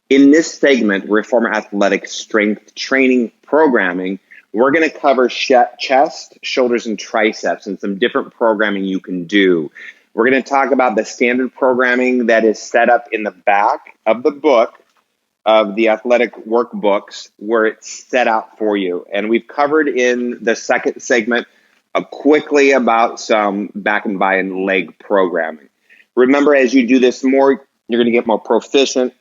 In this segment, Reformer Athletic Strength Training Programming, we're going to cover chest, shoulders, and triceps and some different programming you can do. We're going to talk about the standard programming that is set up in the back of the book of the athletic workbooks where it's set out for you. And we've covered in the second segment quickly about some back and bi and leg programming. Remember, as you do this more, you're going to get more proficient,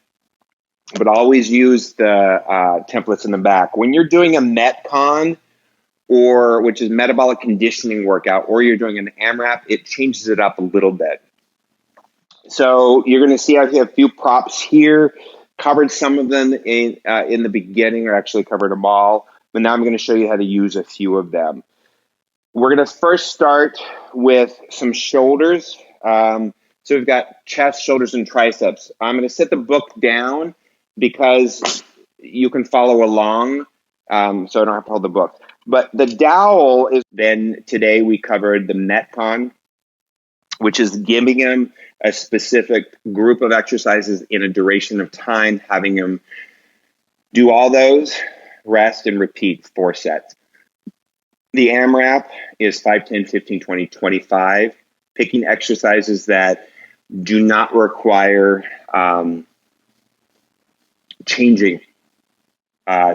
but always use the templates in the back. When you're doing a Metcon, or which is metabolic conditioning workout, or you're doing an AMRAP, it changes it up a little bit. So you're going to see I have a few props here. Covered some of them in the beginning, or actually covered them all, but now I'm going to show you how to use a few of them. We're going to first start with some shoulders. So we've got chest, shoulders, and triceps. I'm going to set the book down because you can follow along, so I don't have to hold the book. But the dowel is, then today we covered the Metcon, which is giving them a specific group of exercises in a duration of time, having them do all those, rest, and repeat 4 sets. The AMRAP is 5, 10, 15, 20, 25, picking exercises that do not require changing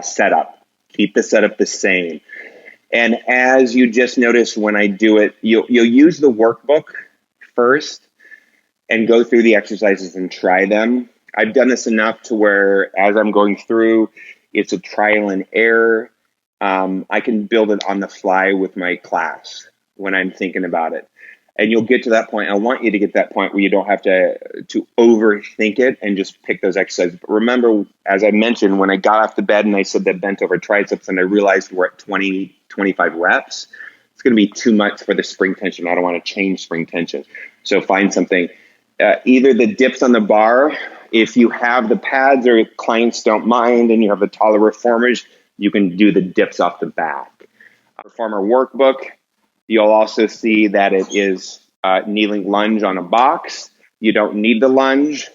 setup. Keep the setup the same. And as you just noticed when I do it, you'll use the workbook first and go through the exercises and try them. I've done this enough to where as I'm going through, it's a trial and error. I can build it on the fly with my class when I'm thinking about it. And you'll get to that point. I want you to get to that point where you don't have to overthink it and just pick those exercises. But remember, as I mentioned, when I got off the bed and I said that bent over triceps and I realized we're at 20, 25 reps, it's going to be too much for the spring tension. I don't want to change spring tension. So find something, either the dips on the bar, if you have the pads or clients don't mind and you have the taller reformers, you can do the dips off the back. Reformer workbook, you'll also see that it is kneeling lunge on a box. You don't need the lunge.